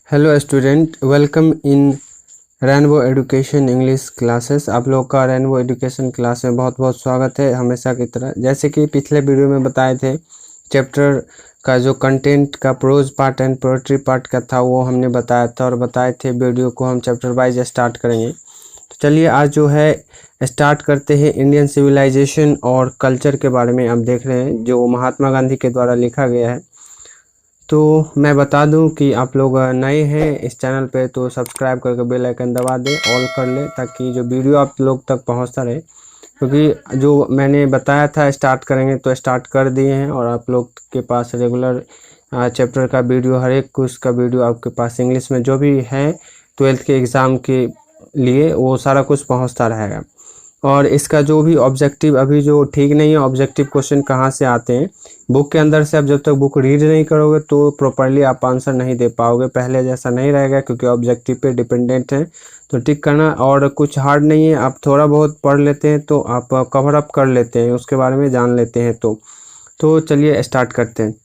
Hello student, welcome in rainbow education English classes. आप लोग का रेनबो एजुकेशन क्लास में बहुत बहुत स्वागत है। हमेशा की तरह जैसे कि पिछले वीडियो में बताए थे, चैप्टर का जो कंटेंट का prose part and poetry part का था वो हमने बताया था और बताए थे वीडियो को हम चैप्टर वाइज स्टार्ट करेंगे। तो चलिए आज जो है स्टार्ट करते हैं। इंडियन सिविलाइजेशन और कल्चर के बारे में हम देख रहे हैं जो महात्मा गांधी के द्वारा लिखा गया है। तो मैं बता दूं कि आप लोग नए हैं इस चैनल पे तो सब्सक्राइब करके बेल आइकन दबा दें, ऑल कर लें, ताकि जो वीडियो आप लोग तक पहुंचता रहे। क्योंकि जो मैंने बताया था स्टार्ट करेंगे तो स्टार्ट कर दिए हैं और आप लोग के पास रेगुलर चैप्टर का वीडियो, हर एक कुछ का वीडियो आपके पास इंग्लिश में जो भी है 12th के एग्ज़ाम के लिए वो सारा कुछ पहुँचता रहेगा। और इसका जो भी ऑब्जेक्टिव अभी जो ठीक नहीं है, ऑब्जेक्टिव क्वेश्चन कहाँ से आते हैं बुक के अंदर से। आप जब तक बुक रीड नहीं करोगे तो प्रॉपरली आप आंसर नहीं दे पाओगे, पहले जैसा नहीं रहेगा, क्योंकि ऑब्जेक्टिव पे डिपेंडेंट है। तो टिक करना, और कुछ हार्ड नहीं है, आप थोड़ा बहुत पढ़ लेते हैं तो आप कवर अप कर लेते हैं, उसके बारे में जान लेते हैं। तो चलिए स्टार्ट करते हैं।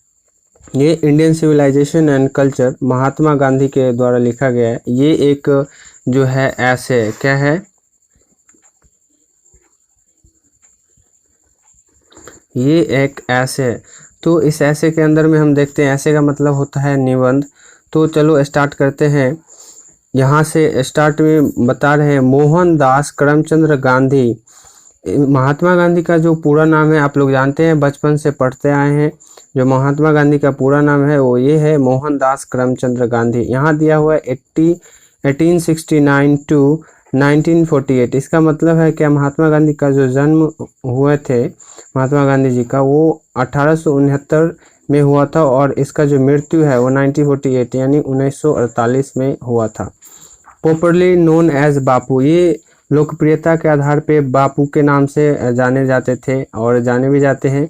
ये Indian civilisation and culture Mahatma Gandhi के द्वारा लिखा गया है। ये एक जो है ऐसे क्या है, ये एक ऐसे है। तो इस ऐसे के अंदर में हम देखते हैं, ऐसे का मतलब होता है निबंध। तो चलो स्टार्ट करते हैं। यहाँ से स्टार्ट में बता रहे हैं मोहनदास करमचंद गांधी। महात्मा गांधी का जो पूरा नाम है आप लोग जानते हैं, बचपन से पढ़ते आए हैं। जो महात्मा गांधी का पूरा नाम है वो ये है, मोहनदास करमचंद गांधी। यहाँ दिया हुआ है 1869 टू 1948। इसका मतलब है कि महात्मा गांधी का जो जन्म हुए थे महात्मा गांधी जी का, वो 1869 में हुआ था और इसका जो मृत्यु है वो 1948 यानी 1948 में हुआ था। पॉपुलरली नोन एज बापू, ये लोकप्रियता के आधार पे बापू के नाम से जाने जाते थे और जाने भी जाते हैं।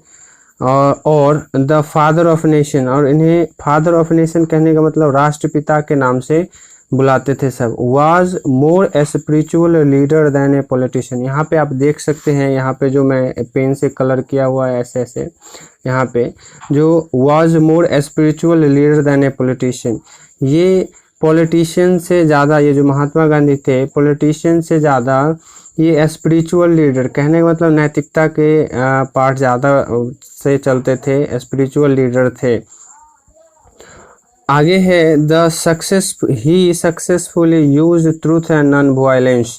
और द फादर ऑफ नेशन, और इन्हें फादर ऑफ नेशन कहने का मतलब राष्ट्रपिता के नाम से बुलाते थे सब। Was more a spiritual leader than a politician. यहाँ पे आप देख सकते हैं, यहाँ पे जो मैं पेन से कलर किया हुआ है ऐसे ऐसे, यहाँ पे जो was more a spiritual leader than a politician, ये पॉलिटिशियन से ज़्यादा, ये जो महात्मा गांधी थे पॉलिटिशियन से ज़्यादा ये स्पिरिचुअल लीडर, कहने का मतलब नैतिकता के पार्ट ज़्यादा से चलते थे, स्पिरिचुअल लीडर थे। आगे है the he successfully use truth and non violence.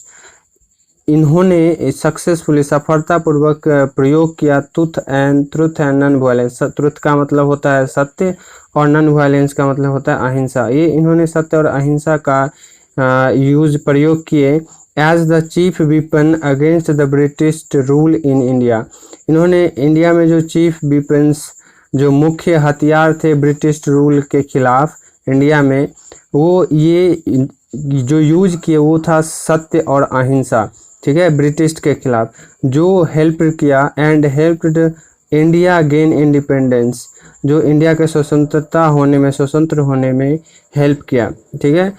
इन्होंने सक्सेसफुली, सफलतापूर्वक प्रयोग किया truth and non violence. Truth का मतलब होता है सत्य और नॉन वायलेंस का मतलब होता है अहिंसा। ये इन्होंने सत्य और अहिंसा का प्रयोग किए as the chief weapon against the British rule in India. इन्होंने इंडिया में जो चीफ वेपन्स, जो मुख्य हथियार थे ब्रिटिश रूल के खिलाफ इंडिया में, वो ये जो यूज किए वो था सत्य और अहिंसा, ठीक है, ब्रिटिश के खिलाफ, जो हेल्प किया and helped India gain independence, जो इंडिया के स्वतंत्र होने में हेल्प किया, ठीक है।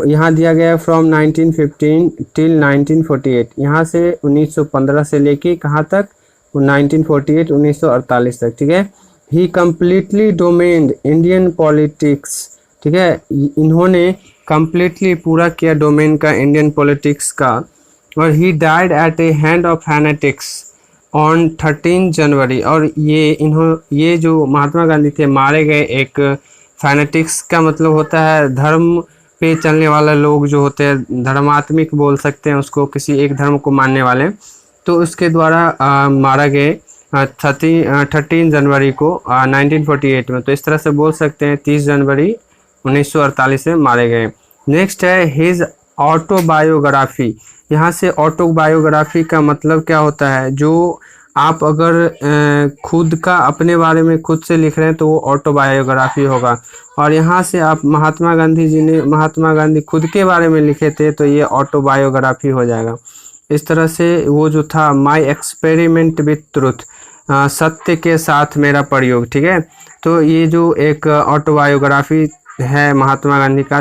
यहाँ दिया गया फ्रॉम 1915 टिल 1948, यहाँ से 1915 से लेके कहाँ तक, 1948 1948 तक, ठीक है। ही कम्प्लीटली डोमेन्ड इंडियन पॉलिटिक्स, ठीक है, इन्होंने कम्प्लीटली पूरा किया डोमेन का इंडियन पॉलिटिक्स का। और he died eight A hand of fanatics on 13 जनवरी, और ये जो महात्मा गांधी थे मारे गए एक फैनेटिक्स का मतलब होता है धर्म पे चलने वाला लोग जो होते हैं, धर्मात्मिक बोल सकते हैं उसको, किसी एक धर्म को मानने वाले, तो उसके द्वारा मारा गए 13 जनवरी को 1948 में। तो इस तरह से बोल सकते हैं 30 जनवरी 1948 में मारे गए। नेक्स्ट है हिज ऑटोबायोग्राफी। यहाँ से ऑटोबायोग्राफी का मतलब क्या होता है, जो आप अगर खुद का अपने बारे में खुद से लिख रहे हैं तो वो ऑटोबायोग्राफी होगा। और यहाँ से आप महात्मा गांधी खुद के बारे में लिखे थे तो ये ऑटोबायोग्राफी हो जाएगा। इस तरह से वो जो था माई एक्सपेरिमेंट विथ ट्रुथ, सत्य के साथ मेरा प्रयोग, ठीक है। तो ये जो एक ऑटोबायोग्राफी है महात्मा गांधी का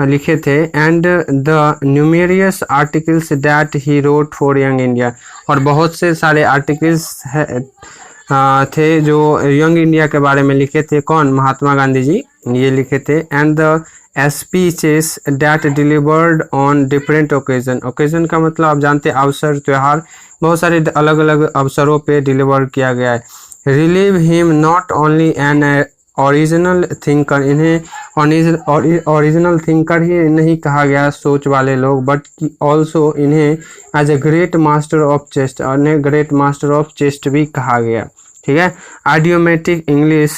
लिखे थे। And the numerous articles that he wrote for young India, और बहुत से सारे आर्टिकल्स थे जो यंग इंडिया के बारे में लिखे थे। कौन? महात्मा गांधी जी ये लिखे थे। And the speeches that delivered on different occasion. Occasion का मतलब आप जानते हैं अवसर, त्यौहार, बहुत सारे अलग अलग अवसरों पे डिलीवर किया गया है। Relieve him not only an original thinker, इन्हें ओरिजिनल थिंकर ही नहीं कहा गया सोच वाले लोग, बट ऑल्सो इन्हें as a great master of chest, और इन्हें ग्रेट मास्टर ऑफ चेस्ट भी कहा गया। ठीक है, आइडियोमेटिक इंग्लिश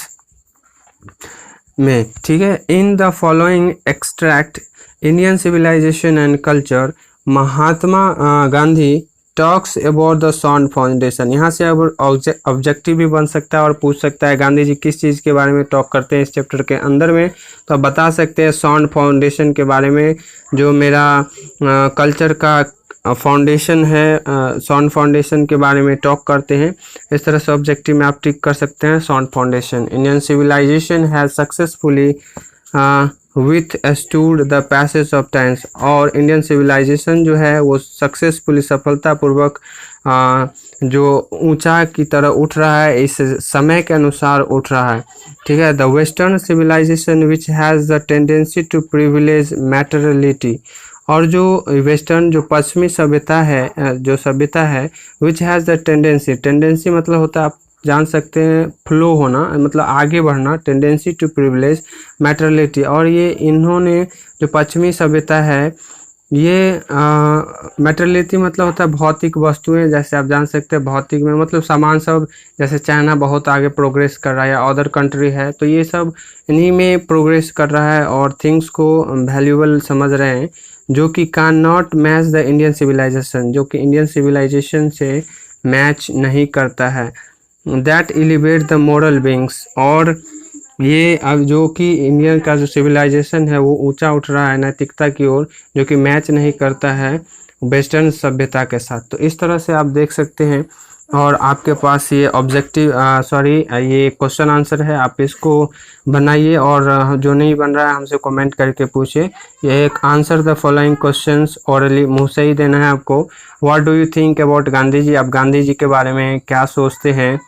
में, ठीक है। In the following extract Indian civilisation and culture, Mahatma Gandhi talks about the sound foundation. यहाँ से अब ऑब्जेक्टिव भी बन सकता है और पूछ सकता है गांधी जी किस चीज़ के बारे में टॉक करते हैं इस चैप्टर के अंदर में, तो आप बता सकते हैं सॉन्ड फाउंडेशन के बारे में, जो मेरा कल्चर का फाउंडेशन है, सॉन्ड फाउंडेशन के बारे में टॉक करते हैं। इस तरह से ऑब्जेक्टिव में आप टिक कर सकते हैं sound foundation. Indian civilisation has successfully withstood the passage of times, और इंडियन सिविलाइजेशन जो है वो सक्सेसफुली, सफलतापूर्वक जो ऊंचा की तरह उठ रहा है, इस समय के अनुसार उठ रहा है। ठीक है, the western civilization which has the tendency to privilege materiality, और जो वेस्टर्न जो पश्चिमी सभ्यता है, जो सभ्यता है, विच हैज़ द टेंडेंसी मतलब होता है, आप जान सकते हैं फ्लो होना, मतलब आगे बढ़ना, टेंडेंसी टू प्रिविलेज मैटेरियलिटी, और ये इन्होंने जो पश्चिमी सभ्यता है ये मैटेरियलिटी मतलब होता है भौतिक वस्तुएं, जैसे आप जान सकते हैं भौतिक में मतलब सामान सब, जैसे चाइना बहुत आगे प्रोग्रेस कर रहा है या अदर कंट्री है, तो ये सब इन्हीं में प्रोग्रेस कर रहा है और थिंग्स को वैल्यूएबल समझ रहे हैं, जो कि cannot match the Indian civilisation, जो कि इंडियन सिविलाइजेशन से मैच नहीं करता है। That elevate the moral beings, और ये अब जो कि इंडियन का जो सिविलाइजेशन है वो ऊंचा उठ रहा है नैतिकता की ओर, जो कि मैच नहीं करता है वेस्टर्न सभ्यता के साथ। तो इस तरह से आप देख सकते हैं, और आपके पास ये ऑब्जेक्टिव ये क्वेश्चन आंसर है, आप इसको बनाइए, और जो नहीं बन रहा है हमसे कमेंट करके पूछिए। ये एक answer the following questions orally, मुँह से ही देना है आपको। What do you think about Gandhi ji, आप गांधी जी के बारे में क्या सोचते हैं।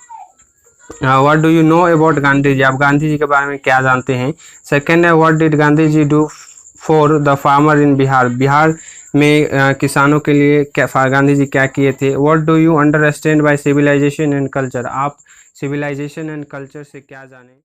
What do you know about Gandhi ji, आप गांधी जी के बारे में क्या जानते हैं। सेकेंड है what did Gandhi ji do for the farmer in Bihar, Bihar में किसानों के लिए क्या गांधी जी क्या किए थे। What do you understand by civilisation and culture, आप सिविलाइजेशन एंड कल्चर से क्या जाने।